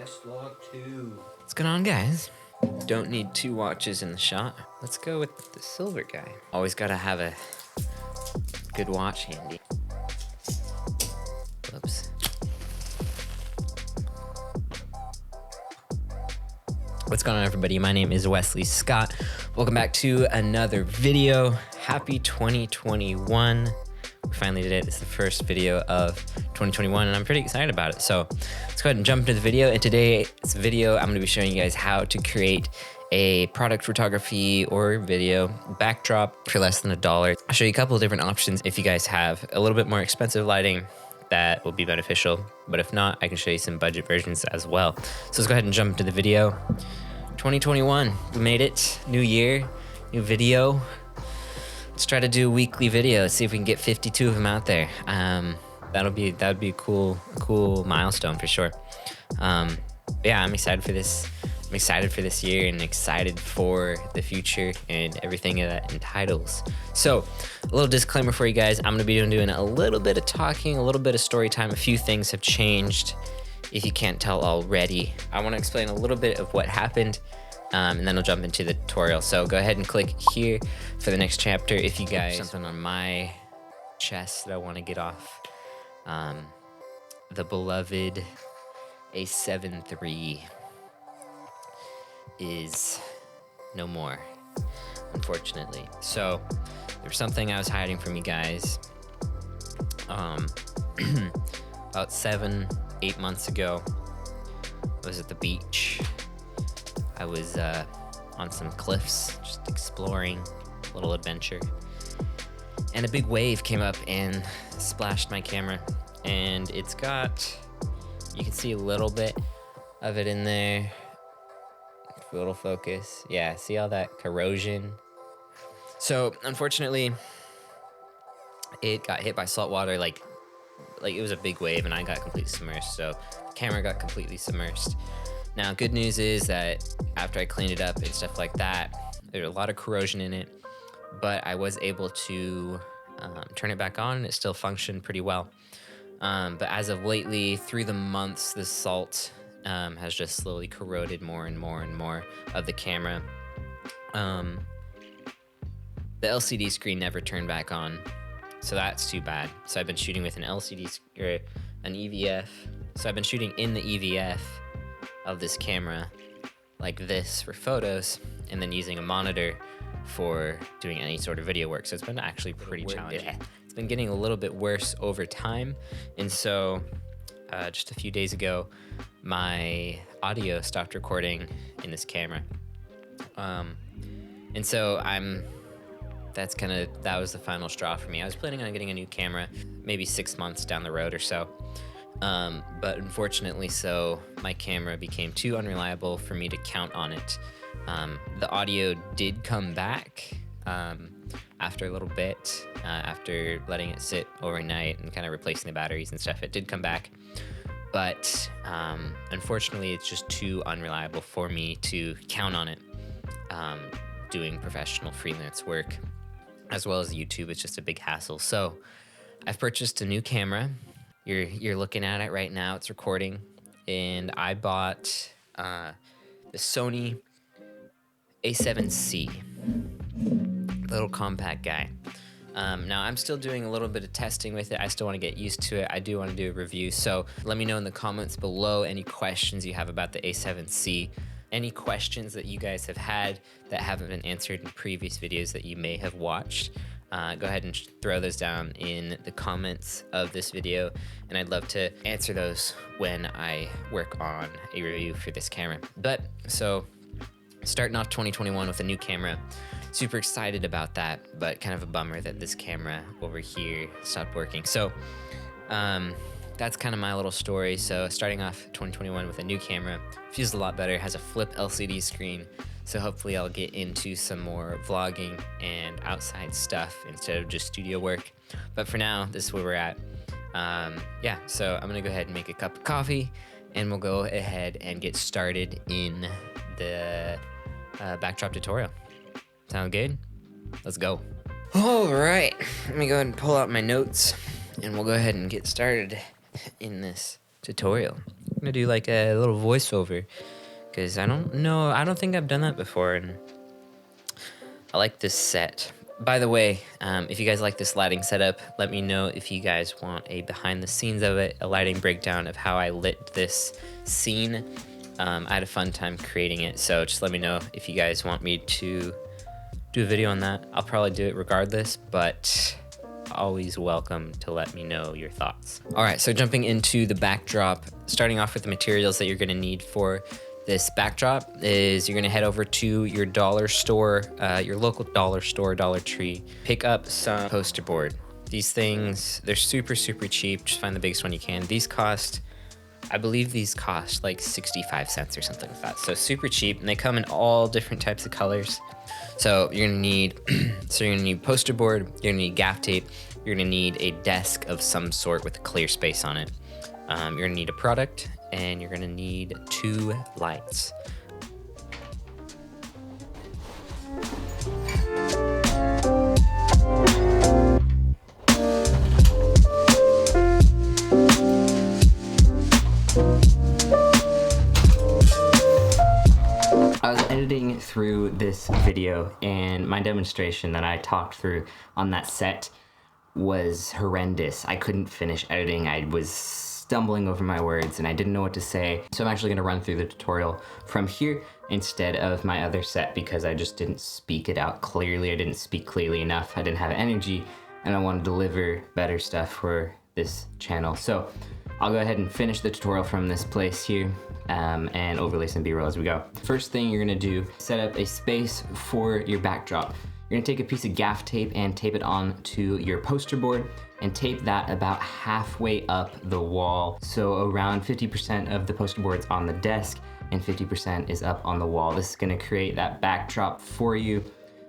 Best log 2. What's going on, guys? Don't need 2 watches in the shot. Let's go with the silver guy. Always gotta have a good watch handy. Whoops. What's going on, everybody? My name is Wesley Scott. Welcome back to another video. Happy 2021. We finally did it. It's the first video of 2021 and I'm pretty excited about it. So let's go ahead and jump into the video. In today's video, I'm going to be showing you guys how to create a product photography or video backdrop for less than $1. I'll show you a couple of different options if you guys have a little bit more expensive lighting. That will be beneficial, but if not, I can show you some budget versions as well. So let's go ahead and jump into the video. 2021, we made it. New year, new video. Let's try to do a weekly video. Let's see if we can get 52 of them out there. That'd be a cool milestone for sure. Yeah, I'm excited for this. I'm excited for this year and excited for the future and everything that entitles. So, a little disclaimer for you guys. I'm gonna be doing a little bit of talking, a little bit of story time. A few things have changed, if you can't tell already. I wanna explain a little bit of what happened, and then we'll jump into the tutorial. So go ahead and click here for the next chapter if you guys have something on my chest that I wanna get off. The beloved A7 III is no more, unfortunately. So there's something I was hiding from you guys about 7-8 months ago. I was at the beach. I was on some cliffs just exploring, a little adventure, and a big wave came up and splashed my camera, and it's got, you can see a little bit of it in there. Little focus. Yeah, see all that corrosion? So unfortunately, it got hit by salt water, like it was a big wave, and I got completely submerged. So the camera got completely submerged. Now, good news is that after I cleaned it up and stuff like that, there's a lot of corrosion in it, but I was able to turn it back on, and it still functioned pretty well. But as of lately, through the months, the salt has just slowly corroded more and more and more of the camera. The LCD screen never turned back on, so that's too bad. So I've been shooting with an an EVF. So I've been shooting in the EVF of this camera like this for photos, and then using a monitor for doing any sort of video work. So it's been actually pretty challenging. It's been getting a little bit worse over time, and so just a few days ago, my audio stopped recording in this camera. And so that was the final straw for me. I was planning on getting a new camera maybe 6 months down the road or so. But unfortunately, my camera became too unreliable for me to count on it. The audio did come back after a little bit, after letting it sit overnight and kind of replacing the batteries and stuff. It did come back. But unfortunately, it's just too unreliable for me to count on it. Doing professional freelance work as well as YouTube, it's just a big hassle. So I've purchased a new camera. You're looking at it right now. It's recording, and I bought the Sony A7C, little compact guy. Now, I'm still doing a little bit of testing with it. I still want to get used to it. I do want to do a review, so let me know in the comments below any questions you have about the A7C, any questions that you guys have had that haven't been answered in previous videos that you may have watched. Go ahead and throw those down in the comments of this video, and I'd love to answer those when I work on a review for this camera. But, so, starting off 2021 with a new camera. Super excited about that, but kind of a bummer that this camera over here stopped working. So that's kind of my little story. So starting off 2021 with a new camera, feels a lot better, has a flip LCD screen. So hopefully I'll get into some more vlogging and outside stuff instead of just studio work. But for now, this is where we're at. Yeah, so I'm gonna go ahead and make a cup of coffee, and we'll go ahead and get started in the backdrop tutorial. Sound good? Let's go. All right, let me go ahead and pull out my notes, and we'll go ahead and get started in this tutorial. gonna do like a little voiceover, because I don't think I've done that before, and I like this set. By the way, if you guys like this lighting setup, let me know if you guys want a behind the scenes of it, a lighting breakdown of how I lit this scene. I had a fun time creating it, so just let me know if you guys want me to do a video on that. I'll probably do it regardless, but always welcome to let me know your thoughts. All right, so jumping into the backdrop, starting off with the materials that you're gonna need for this backdrop is you're gonna head over to your dollar store, your local dollar store, Dollar Tree, pick up some poster board. These things, they're super, super cheap. Just find the biggest one you can. I believe these cost like 65 cents or something like that. So super cheap, and they come in all different types of colors. So you're gonna need, poster board, you're gonna need gaff tape, you're gonna need a desk of some sort with a clear space on it. You're gonna need a product, and you're gonna need 2 lights. I was editing through this video, and my demonstration that I talked through on that set was horrendous. I couldn't finish editing. I was stumbling over my words and I didn't know what to say. So I'm actually gonna run through the tutorial from here instead of my other set, because I just didn't speak it out clearly. I didn't speak clearly enough. I didn't have energy, and I want to deliver better stuff for this channel. So I'll go ahead and finish the tutorial from this place here and overlay some B-roll as we go. First thing you're gonna do, set up a space for your backdrop. You're gonna take a piece of gaff tape and tape it on to your poster board, and tape that about halfway up the wall. So around 50% of the poster board's on the desk and 50% is up on the wall. This is gonna create that backdrop for you.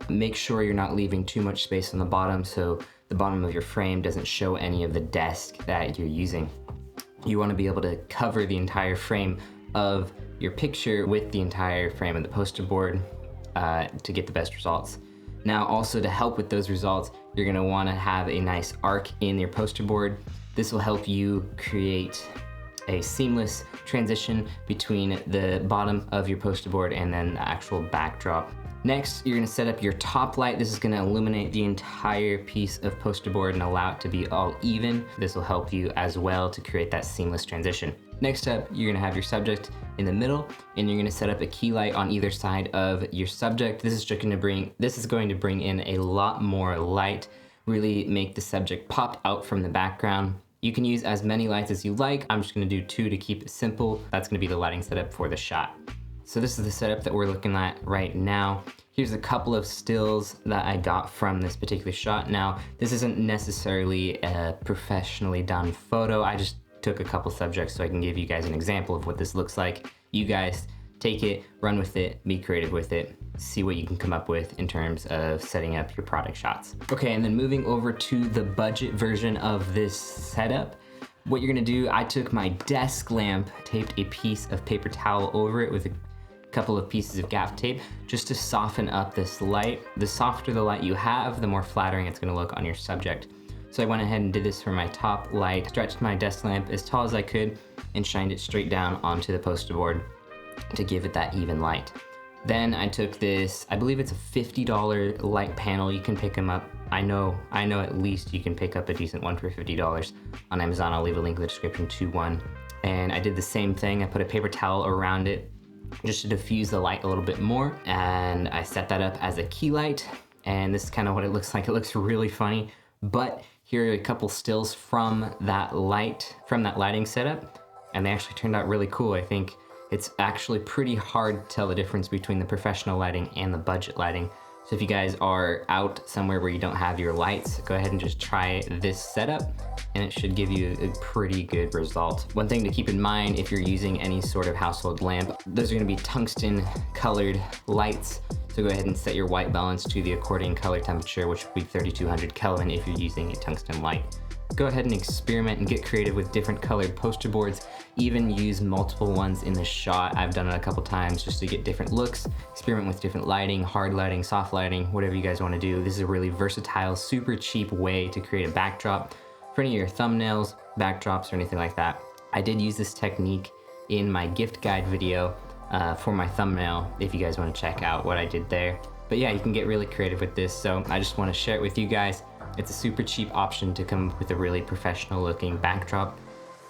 Make sure you're not leaving too much space on the bottom so the bottom of your frame doesn't show any of the desk that you're using. You wanna be able to cover the entire frame of your picture with the entire frame of the poster board to get the best results. Now, also to help with those results, you're gonna wanna have a nice arc in your poster board. This will help you create a seamless transition between the bottom of your poster board and then the actual backdrop. Next, you're gonna set up your top light. This is gonna illuminate the entire piece of poster board and allow it to be all even. This will help you as well to create that seamless transition. Next up, you're gonna have your subject in the middle, and you're gonna set up a key light on either side of your subject. This is going to bring in a lot more light, really make the subject pop out from the background. You can use as many lights as you like. I'm just gonna do 2 to keep it simple. That's gonna be the lighting setup for the shot. So this is the setup that we're looking at right now. Here's a couple of stills that I got from this particular shot. Now, this isn't necessarily a professionally done photo. I just took a couple subjects so I can give you guys an example of what this looks like. You guys take it, run with it, be creative with it, see what you can come up with in terms of setting up your product shots. Okay, and then moving over to the budget version of this setup, what you're gonna do, I took my desk lamp, taped a piece of paper towel over it with a couple of pieces of gaff tape just to soften up this light. The softer the light you have, the more flattering it's gonna look on your subject. So I went ahead and did this for my top light, stretched my desk lamp as tall as I could and shined it straight down onto the poster board to give it that even light. Then I took this, I believe it's a $50 light panel. You can pick them up. I know at least you can pick up a decent one for $50 on Amazon. I'll leave a link in the description to one. And I did the same thing. I put a paper towel around it just to diffuse the light a little bit more. And I set that up as a key light. And this is kind of what it looks like. It looks really funny, but here are a couple stills from that lighting setup, and they actually turned out really cool. I think it's actually pretty hard to tell the difference between the professional lighting and the budget lighting. So if you guys are out somewhere where you don't have your lights, go ahead and just try this setup, and it should give you a pretty good result. One thing to keep in mind if you're using any sort of household lamp, those are gonna be tungsten colored lights. So go ahead and set your white balance to the accordion color temperature, which would be 3200 Kelvin if you're using a tungsten light. Go ahead and experiment and get creative with different colored poster boards. Even use multiple ones in the shot. I've done it a couple times just to get different looks. Experiment with different lighting, hard lighting, soft lighting, whatever you guys want to do. This is a really versatile, super cheap way to create a backdrop for any of your thumbnails, backdrops, or anything like that. I did use this technique in my gift guide video for my thumbnail if you guys want to check out what I did there. But yeah, you can get really creative with this, so I just want to share it with you guys. It's a super cheap option to come up with a really professional looking backdrop.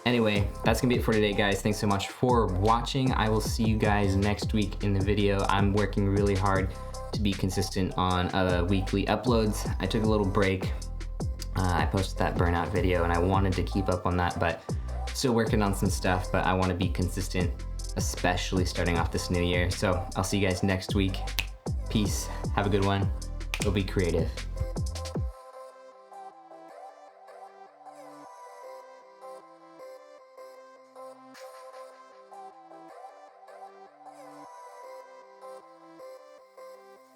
Anyway, that's gonna be it for today, guys. Thanks so much for watching. I will see you guys next week in the video. I'm working really hard to be consistent on weekly uploads. I took a little break. I posted that burnout video and I wanted to keep up on that, but still working on some stuff, but I want to be consistent, especially starting off this new year. So I'll see you guys next week. Peace. Have a good one. Go be creative.